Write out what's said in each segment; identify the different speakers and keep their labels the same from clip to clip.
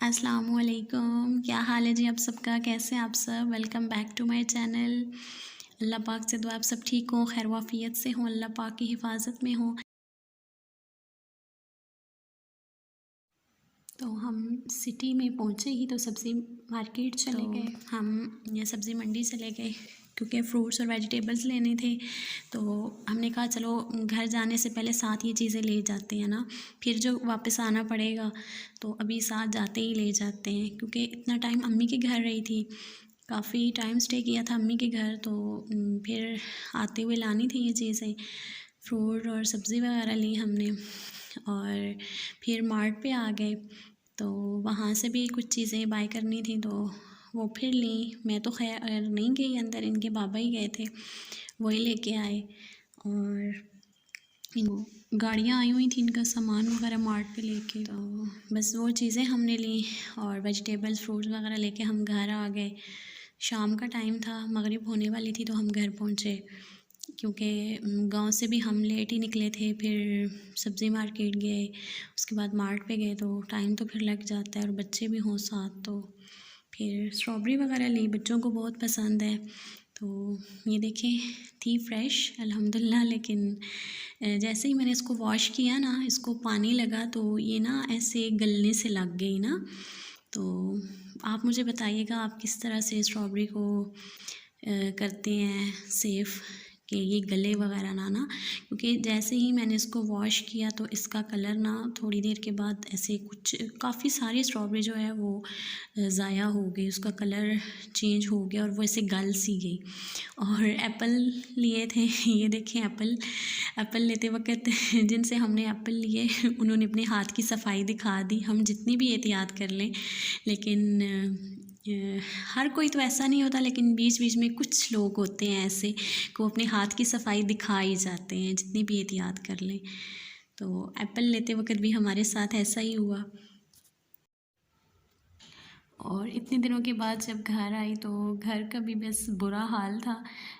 Speaker 1: अस्सलामुअलैकुम, क्या हाल है जी आप सबका? कैसे हैं आप सब? Welcome back to my channel. अल्लाह पाक से दुआ आप सब ठीक हों, खैर वाफ़ियत से हों, अल्लाह पाक की हिफाज़त में हों। तो हम सिटी में पहुँचे ही तो सब्ज़ी मार्केट चले गए। हम ये सब्ज़ी मंडी चले गए क्योंकि फ्रूट्स और वेजिटेबल्स लेने थे। तो हमने कहा चलो घर जाने से पहले साथ ये चीज़ें ले जाते हैं ना, फिर जो वापस आना पड़ेगा तो अभी साथ जाते ही ले जाते हैं। क्योंकि इतना टाइम अम्मी के घर रही थी, काफ़ी टाइम स्टे किया था अम्मी के घर, तो फिर आते हुए लानी थी ये चीज़ें, फ्रूट और सब्ज़ी वगैरह ली हमने। और फिर मार्ट पे आ गए तो वहाँ से भी कुछ चीज़ें बाय करनी थी तो वो फिर ली। मैं तो खैर नहीं गई अंदर, इनके बाबा ही गए थे, वही लेके आए। और गाड़ियाँ आई हुई थी इनका सामान वगैरह मार्ट पे लेके, तो बस वो चीज़ें हमने ली और वेजिटेबल्स फ्रूट्स वगैरह लेके हम घर आ गए। शाम का टाइम था, मगरिब होने वाली थी तो हम घर पहुँचे क्योंकि गांव से भी हम लेट ही निकले थे। फिर सब्ज़ी मार्केट गए, उसके बाद मार्ट पे गए तो टाइम तो फिर लग जाता है और बच्चे भी हों साथ। तो फिर स्ट्रॉबेरी वगैरह ली, बच्चों को बहुत पसंद है। तो ये देखें, थी फ्रेश अल्हम्दुलिल्लाह, लेकिन जैसे ही मैंने इसको वॉश किया ना, इसको पानी लगा तो ये ना ऐसे गलने से लग गई ना। तो आप मुझे बताइएगा आप किस तरह से स्ट्रॉबेरी को करते हैं सेफ़ कि ये गले वगैरह ना, क्योंकि जैसे ही मैंने इसको वॉश किया तो इसका कलर ना थोड़ी देर के बाद ऐसे कुछ काफ़ी सारी स्ट्रॉबेरी जो है वो ज़ाया हो गई, उसका कलर चेंज हो गया और वो ऐसे गल सी गई। और एप्पल लिए थे ये देखें, एप्पल लेते वक्त जिनसे हमने एप्पल लिए उन्होंने अपने हाथ की सफाई दिखा दी। हम जितनी भी एहतियात कर लें, लेकिन हर कोई तो ऐसा नहीं होता, लेकिन बीच बीच में कुछ लोग होते हैं ऐसे कि वो अपने हाथ की सफाई दिखा ही जाते हैं जितनी भी एहतियात कर लें। तो एप्पल लेते वक्त भी हमारे साथ ऐसा ही हुआ। और इतने दिनों के बाद जब घर आई तो घर का भी बस बुरा हाल था।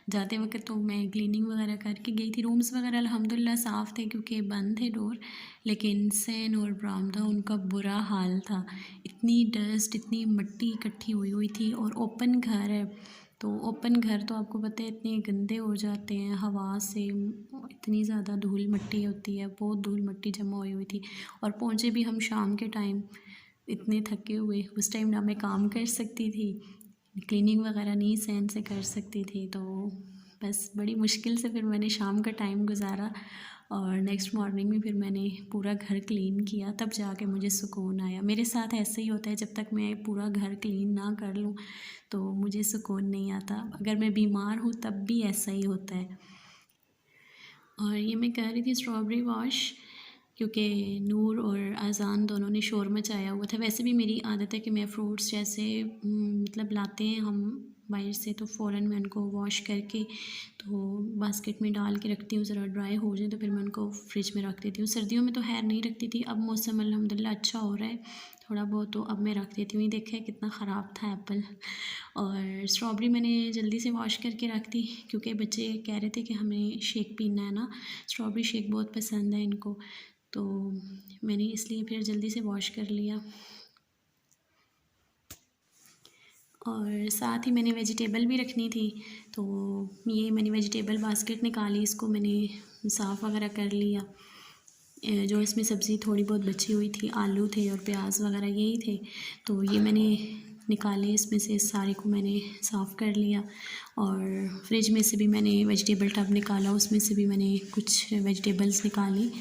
Speaker 1: जाते वक्त तो मैं क्लीनिंग वगैरह करके गई थी। रूम्स वगैरह अल्हम्दुलिल्लाह साफ़ थे क्योंकि बंद थे डोर, लेकिन सैन और बरामदा उनका बुरा हाल था। इतनी डस्ट, इतनी मिट्टी इकट्ठी हुई हुई थी और ओपन घर है, तो ओपन घर तो आपको पता है इतने गंदे हो जाते हैं हवा से, इतनी ज़्यादा धूल मिट्टी होती है, बहुत धूल मिट्टी जमा हुई हुई थी। और पहुँचे भी हम शाम के टाइम, इतने थके हुए, उस टाइम ना मैं काम कर सकती थी, क्लीनिंग वगैरह नहीं सहन से कर सकती थी। तो बस बड़ी मुश्किल से फिर मैंने शाम का टाइम गुजारा और नेक्स्ट मॉर्निंग में फिर मैंने पूरा घर क्लीन किया, तब जाके मुझे सुकून आया। मेरे साथ ऐसे ही होता है, जब तक मैं पूरा घर क्लीन ना कर लूँ तो मुझे सुकून नहीं आता। अगर मैं बीमार हूँ तब भी ऐसा ही होता है। और ये मैं कर रही थी स्ट्रॉबेरी वॉश क्योंकि नूर और अज़ान दोनों ने शोर मचाया हुआ था। वैसे भी मेरी आदत है कि मैं फ्रूट्स जैसे मतलब लाते हैं हम बाहर से तो फ़ौरन मैं उनको वॉश करके तो बास्केट में डाल के रखती हूँ, ज़रा ड्राई हो जाए तो फिर मैं उनको फ्रिज में रख देती हूँ। सर्दियों में तो खैर नहीं रखती थी, अब मौसम अल्हम्दुलिल्लाह अच्छा हो रहा है थोड़ा बहुत, तो अब मैं रख देती हूँ। ये देखें कितना ख़राब था एप्पल। और स्ट्रॉबेरी मैंने जल्दी से वॉश करके रख दी क्योंकि बच्चे कह रहे थे कि हमें शेक पीना है ना, स्ट्रॉबेरी शेक बहुत पसंद है इनको, तो मैंने इसलिए फिर जल्दी से वॉश कर लिया। और साथ ही मैंने वेजिटेबल भी रखनी थी, तो ये मैंने वेजिटेबल बास्केट निकाली, इसको मैंने साफ़ वगैरह कर लिया। जो इसमें सब्ज़ी थोड़ी बहुत बची हुई थी, आलू थे और प्याज वगैरह यही थे, तो ये मैंने निकाले, इसमें से सारे को मैंने साफ़ कर लिया। और फ्रिज में से भी मैंने वेजिटेबल टब निकाला, उसमें से भी मैंने कुछ वेजिटेबल्स निकाली।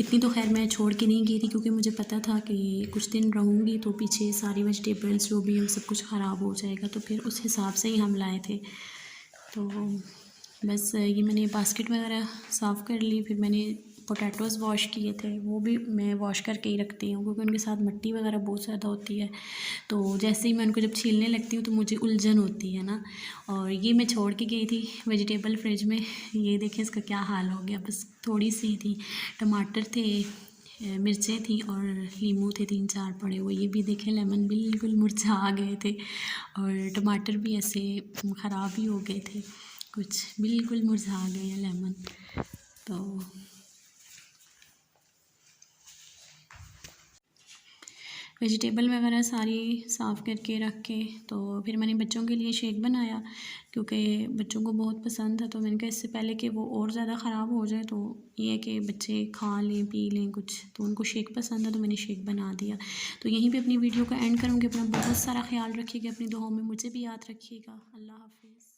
Speaker 1: इतनी तो खैर मैं छोड़ के नहीं गई थी क्योंकि मुझे पता था कि कुछ दिन रहूँगी तो पीछे सारी वेजिटेबल्स जो भी है सब कुछ ख़राब हो जाएगा, तो फिर उस हिसाब से ही हम लाए थे। तो बस ये मैंने बास्केट वगैरह साफ़ कर ली। फिर मैंने पोटैटोज़ वॉश किए थे, वो भी मैं वॉश करके ही रखती हूँ क्योंकि उनके साथ मिट्टी वगैरह बहुत ज़्यादा होती है, तो जैसे ही मैं उनको जब छीलने लगती हूँ तो मुझे उलझन होती है ना। और ये मैं छोड़ के गई थी वेजिटेबल फ्रिज में, ये देखें इसका क्या हाल हो गया, बस थोड़ी सी थी। टमाटर थे, मिर्चें थी और लीमू थे 3-4 पड़े हुए, ये भी देखें लेमन बिल्कुल मुरझा गए थे और टमाटर भी ऐसे ख़राब ही हो गए थे, कुछ बिल्कुल मुरझा गए हैं लेमन। तो वेजिटेबल वगैरह सारी साफ़ करके रख के तो फिर मैंने बच्चों के लिए शेक बनाया, क्योंकि बच्चों को बहुत पसंद है। तो मैंने कहा इससे पहले कि वो और ज़्यादा ख़राब हो जाए, तो ये है कि बच्चे खा लें पी लें कुछ, तो उनको शेक पसंद है, तो मैंने शेक बना दिया। तो यहीं पे अपनी वीडियो को एंड करूँगी। अपना बहुत सारा ख्याल रखिएगा, अपनी दुआओं में मुझे भी याद रखिएगा। अल्लाह हाफ़िज़।